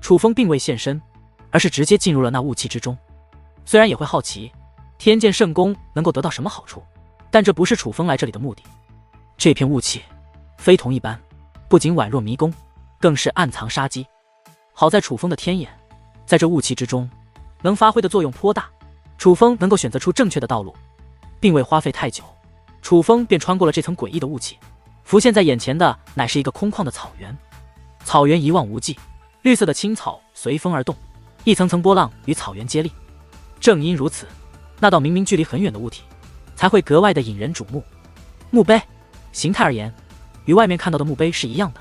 楚风并未现身，而是直接进入了那雾气之中。虽然也会好奇天剑圣宫能够得到什么好处，但这不是楚风来这里的目的。这片雾气非同一般，不仅宛若迷宫，更是暗藏杀机。好在楚风的天眼在这雾气之中能发挥的作用颇大，楚风能够选择出正确的道路，并未花费太久，楚风便穿过了这层诡异的雾气。浮现在眼前的乃是一个空旷的草原，草原一望无际，绿色的青草随风而动，一层层波浪与草原接力。正因如此，那道明明距离很远的物体才会格外的引人瞩目。墓碑形态而言，与外面看到的墓碑是一样的，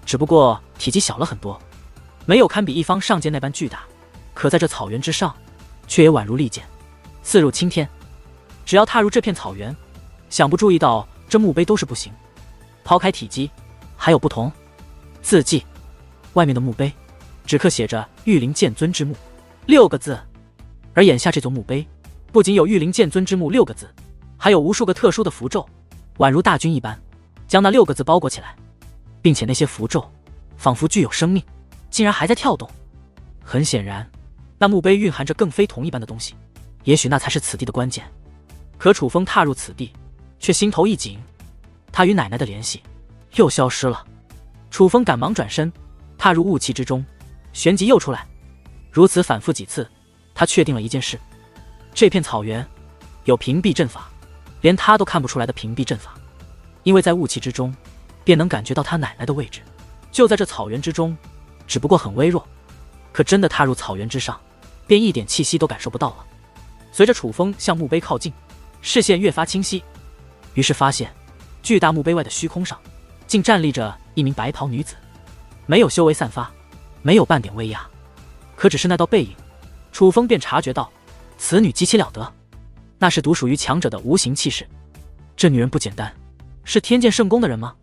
只不过体积小了很多，没有堪比一方上剑那般巨大，可在这草原之上，却也宛如利剑，刺入青天。只要踏入这片草原，想不注意到这墓碑都是不行。抛开体积，还有不同。字迹，外面的墓碑只刻写着“玉灵剑尊之墓”6个字，而眼下这座墓碑不仅有“玉灵剑尊之墓”6个字，还有无数个特殊的符咒，宛如大军一般，将那6个字包裹起来，并且那些符咒仿佛具有生命，竟然还在跳动。很显然，那墓碑蕴含着更非同一般的东西，也许那才是此地的关键。可楚风踏入此地，却心头一紧，他与奶奶的联系又消失了。楚风赶忙转身，踏入雾气之中，旋即又出来。如此反复几次，他确定了一件事：这片草原有屏蔽阵法，连他都看不出来的屏蔽阵法。因为在雾气之中，便能感觉到他奶奶的位置就在这草原之中，只不过很微弱。可真的踏入草原之上，便一点气息都感受不到了。随着楚风向墓碑靠近，视线越发清晰，于是发现巨大墓碑外的虚空上竟站立着一名白袍女子，没有修为散发，没有半点威压，可只是那道背影，楚风便察觉到此女极其了得，那是独属于强者的无形气势。这女人不简单，是天剑圣宫的人吗？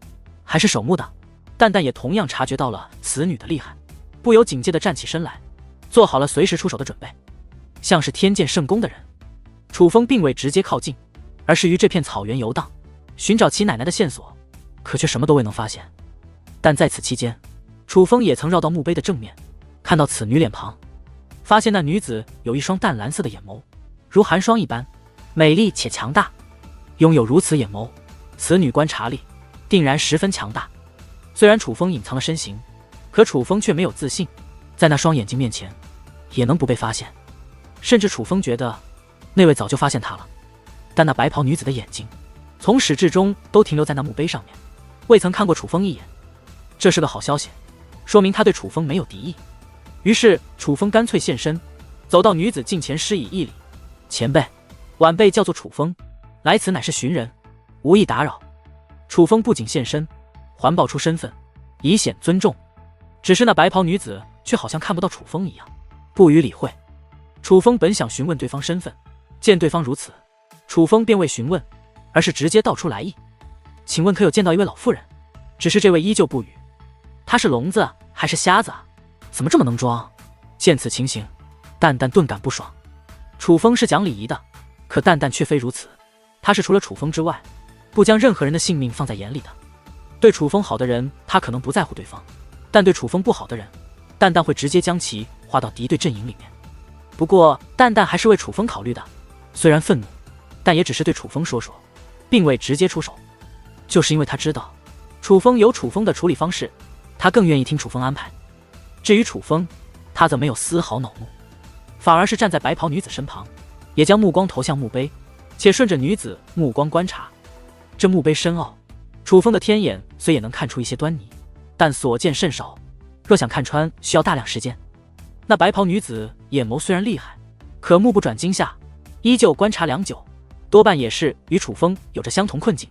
还是守墓的？淡淡也同样察觉到了此女的厉害，不由警戒地站起身来，做好了随时出手的准备。像是天剑圣宫的人，楚风并未直接靠近，而是于这片草原游荡，寻找其奶奶的线索，可却什么都未能发现。但在此期间，楚风也曾绕到墓碑的正面，看到此女脸庞，发现那女子有一双淡蓝色的眼眸，如寒霜一般美丽且强大。拥有如此眼眸，此女观察力定然十分强大。虽然楚风隐藏了身形，可楚风却没有自信，在那双眼睛面前也能不被发现。甚至楚风觉得那位早就发现他了，但那白袍女子的眼睛从始至终都停留在那墓碑上面，未曾看过楚风一眼。这是个好消息，说明他对楚风没有敌意。于是楚风干脆现身，走到女子近前施以一礼：“前辈，晚辈叫做楚风，来此乃是寻人，无意打扰。”楚风不仅现身，环抱出身份，以显尊重。只是那白袍女子却好像看不到楚风一样，不予理会。楚风本想询问对方身份，见对方如此，楚风便未询问，而是直接道出来意：“请问可有见到一位老妇人？”只是这位依旧不语。他是聋子还是瞎子啊？怎么这么能装？见此情形，淡淡顿感不爽。楚风是讲礼仪的，可淡淡却非如此。他是除了楚风之外，不将任何人的性命放在眼里的。对楚风好的人，他可能不在乎对方，但对楚风不好的人，淡淡会直接将其划到敌对阵营里面。不过淡淡还是为楚风考虑的，虽然愤怒，但也只是对楚风说说，并未直接出手。就是因为他知道楚风有楚风的处理方式，他更愿意听楚风安排。至于楚风，他则没有丝毫恼怒，反而是站在白袍女子身旁，也将目光投向墓碑，且顺着女子目光观察。这墓碑深奥，楚风的天眼虽也能看出一些端倪，但所见甚少，若想看穿需要大量时间。那白袍女子眼眸虽然厉害，可目不转睛下依旧观察良久，多半也是与楚风有着相同困境。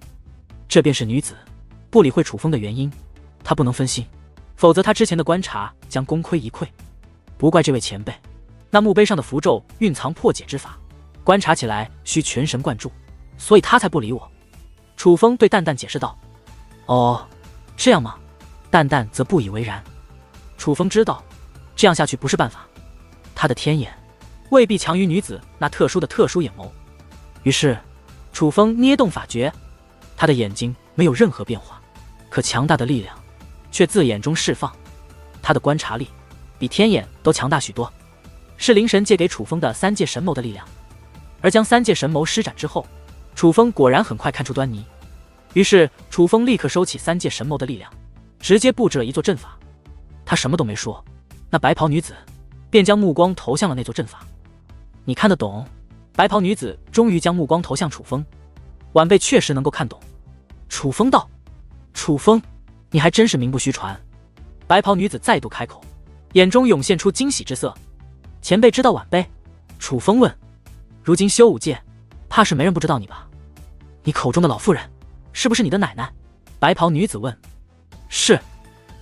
这便是女子不理会楚风的原因，她不能分心，否则她之前的观察将功亏一篑。不怪这位前辈，那墓碑上的符咒蕴藏破解之法，观察起来需全神贯注，所以他才不理我。楚风对淡淡解释道：“哦，这样吗？”淡淡则不以为然。楚风知道这样下去不是办法，他的天眼未必强于女子那特殊眼眸。于是楚风捏动法诀，他的眼睛没有任何变化，可强大的力量却自眼中释放。他的观察力比天眼都强大许多，是灵神借给楚风的三界神谋的力量。而将三界神谋施展之后，楚风果然很快看出端倪。于是楚风立刻收起三界神谋的力量，直接布置了一座阵法。他什么都没说，那白袍女子便将目光投向了那座阵法。你看得懂？白袍女子终于将目光投向楚风，晚辈确实能够看懂。楚风道：楚风，你还真是名不虚传。白袍女子再度开口，眼中涌现出惊喜之色。前辈知道晚辈？楚风问。如今修武界，怕是没人不知道你吧？你口中的老妇人，是不是你的奶奶？白袍女子问。是。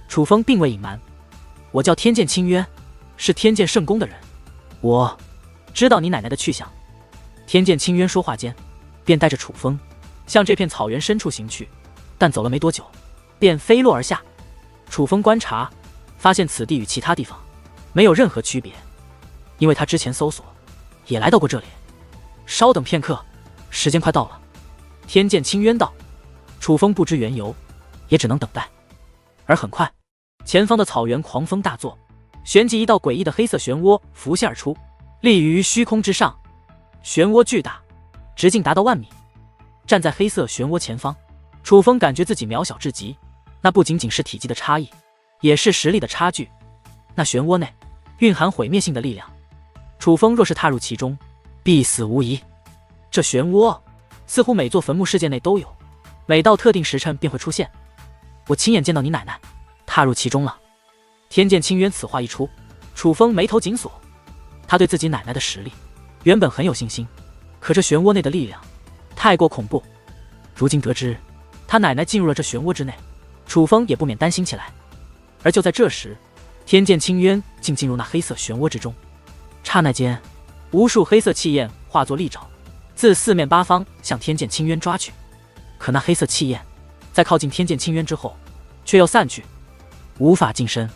楚风并未隐瞒。我叫天剑清渊，是天剑圣宫的人。我知道你奶奶的去向。天剑清渊说话间，便带着楚风向这片草原深处行去，但走了没多久，便飞落而下。楚风观察，发现此地与其他地方没有任何区别，因为他之前搜索也来到过这里。稍等片刻，时间快到了。天剑清渊道。楚风不知缘由，也只能等待。而很快，前方的草原狂风大作，旋即一道诡异的黑色漩涡浮现而出，立于虚空之上。漩涡巨大，直径达到万米。站在黑色漩涡前方，楚风感觉自己渺小至极。那不仅仅是体积的差异，也是实力的差距。那漩涡内蕴含毁灭性的力量，楚风若是踏入其中，必死无疑。这漩涡似乎每座坟墓世界内都有，每到特定时辰便会出现。我亲眼见到你奶奶踏入其中了。天剑清渊此话一出，楚风眉头紧锁。他对自己奶奶的实力原本很有信心，可这漩涡内的力量太过恐怖。如今得知他奶奶进入了这漩涡之内，楚风也不免担心起来。而就在这时，天剑清渊竟进入那黑色漩涡之中。刹那间，无数黑色气焰化作利爪，自四面八方向天剑清渊抓去。可那黑色气焰在靠近天剑清渊之后，却又散去，无法近身。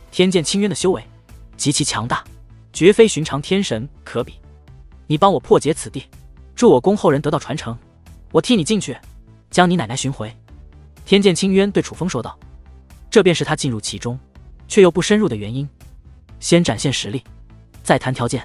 天剑清渊的修为极其强大，绝非寻常天神可比。你帮我破解此地，助我宫后人得到传承，我替你进去，将你奶奶寻回。天剑清渊对楚风说道。这便是他进入其中却又不深入的原因。先展现实力，再谈条件。